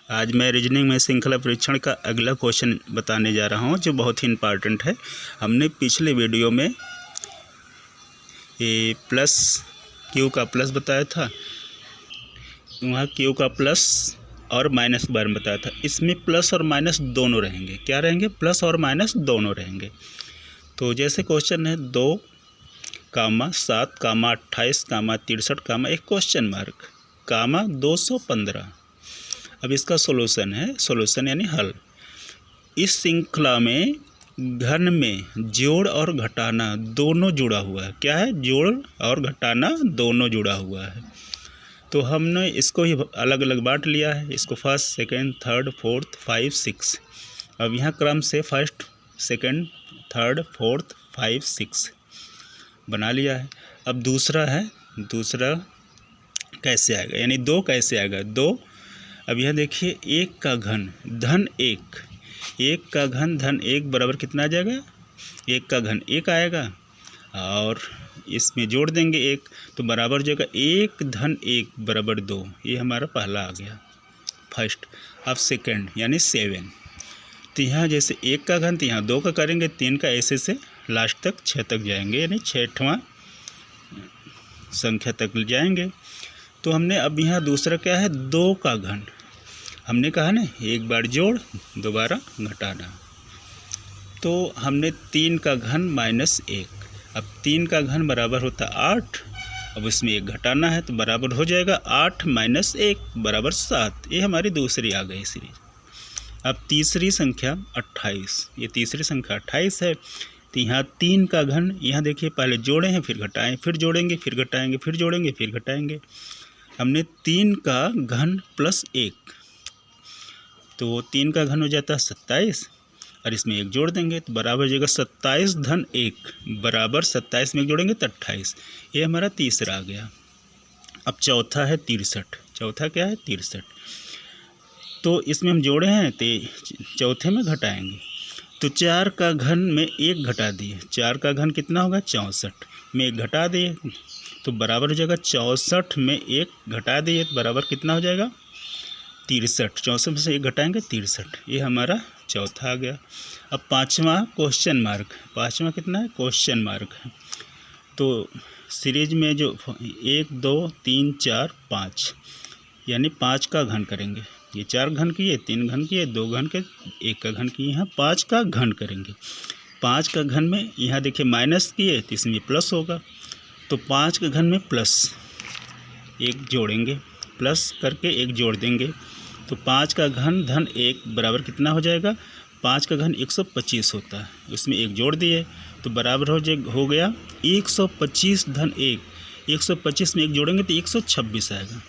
आज मैं रीजनिंग में श्रृंखला परीक्षण का अगला क्वेश्चन बताने जा रहा हूं जो बहुत ही इम्पॉर्टेंट है। हमने पिछले वीडियो में ये प्लस क्यू का प्लस बताया था, वहाँ क्यू का प्लस और माइनस के बारे में बताया था। इसमें प्लस और माइनस दोनों रहेंगे। क्या रहेंगे? प्लस और माइनस दोनों रहेंगे। तो जैसे क्वेश्चन है 2, 7, 28, 63, एक क्वेश्चन मार्क, 215। अब इसका सॉल्यूशन है, सॉल्यूशन यानी हल। इस श्रृंखला में घन में जोड़ और घटाना दोनों जुड़ा हुआ है। क्या है? जोड़ और घटाना दोनों जुड़ा हुआ है। तो हमने इसको ही अलग अलग बांट लिया है। इसको फर्स्ट, सेकंड, थर्ड, फोर्थ, 5, 6। अब यहाँ क्रम से फर्स्ट, सेकंड, थर्ड, फोर्थ, 5, 6 बना लिया है। अब दूसरा है, दूसरा कैसे आएगा, यानी 2 कैसे आएगा? 2, अब यह देखिए 1 का घन धन 1, 1 का घन धन 1 बराबर कितना आ जाएगा? 1 का घन 1 आएगा और इसमें जोड़ देंगे 1 तो बराबर जाएगा 1 धन 1 बराबर 2। ये हमारा पहला आ गया फर्स्ट। अब सेकंड यानी 7। तो यहाँ जैसे 1 का घन तो यहाँ 2 का करेंगे, 3 का ऐसे से लास्ट तक 6 तक जाएंगे, यानी 6वां संख्या तक जाएंगे। तो हमने अब यहाँ दूसरा क्या है? 2 का घन। हमने कहा ना एक बार जोड़ दोबारा घटाना। तो हमने 3 का घन माइनस 1। अब 3 का घन बराबर होता 8। अब इसमें 1 घटाना है तो बराबर हो जाएगा 8 माइनस 1 बराबर 7। ये हमारी दूसरी आ गई सीरीज। अब तीसरी संख्या 28। ये तीसरी संख्या 28 है। तो यहाँ 3 का घन, यहाँ देखिए पहले जोड़े हैं फिर घटाएं, फिर जोड़ेंगे फिर घटाएंगे, फिर जोड़ेंगे फिर घटाएंगे। हमने 3 का घन प्लस 1, तो 3 का घन हो जाता है 27 और इसमें 1 जोड़ देंगे तो बराबर हो जाएगा 27 धन 1 बराबर 27 में 1 जोड़ेंगे तो 28। ये हमारा तीसरा आ गया। अब चौथा है 63। चौथा क्या है? 63। तो इसमें हम जोड़े हैं तो चौथे में घटाएंगे। तो 4 का घन में 1 घटा दिए, 4 का घन कितना होगा? 64 में 1 घटा दिए तो बराबर हो जाएगा 64 में 1 घटा दिए तो बराबर कितना हो जाएगा? 63। 64 में से 1 घटाएंगे 63। ये हमारा चौथा आ गया। अब 5वां क्वेश्चन मार्क। 5वां कितना है? क्वेश्चन मार्क है। तो सीरीज में जो 1, 2, 3, 4, 5 यानी 5 का घन करेंगे। ये 4 घन किए, 3 घन किए, 2 घन के, 1 का घन किए, यहाँ 5 का घन करेंगे। 5 का घन में यहाँ देखिए माइनस किए तो इसमें प्लस होगा। तो 5 के घन में प्लस 1 जोड़ेंगे, प्लस करके 1 जोड़ देंगे तो 5 का घन धन 1 बराबर कितना हो जाएगा? 5 का घन 125 होता है, उसमें 1 जोड़ दिए तो बराबर हो गया 125 धन 1। 125 में 1 जोड़ेंगे तो 126 आएगा।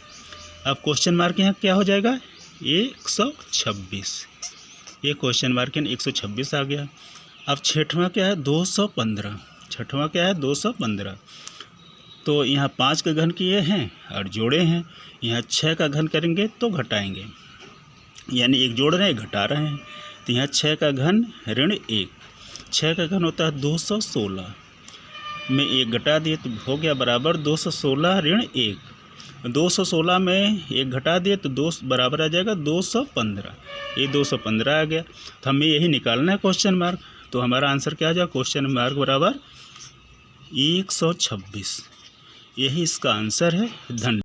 अब क्वेश्चन मार्क यहाँ क्या हो जाएगा? 126। ये क्वेश्चन मार्क यानी 126 आ गया। अब 6वां क्या है? 215। 6वां क्या है? 215। तो यहाँ 5 का घन किए हैं और जोड़े हैं, यहाँ 6 का घन करेंगे तो घटाएंगे, यानी 1 जोड़ रहे हैं 1 घटा रहे हैं। तो यहाँ 6 का घन ऋण 1, 6 का घन होता है 216 में 1 घटा दिए तो हो गया बराबर 216 ऋण 1। 216 में 1 घटा दिए तो 2 बराबर आ जाएगा 215। ये 215 आ गया। तो हमें यही निकालना है क्वेश्चन मार्क। तो हमारा आंसर क्या आ जाएगा? क्वेश्चन मार्क बराबर 126। यही इसका आंसर है। धन्यवाद।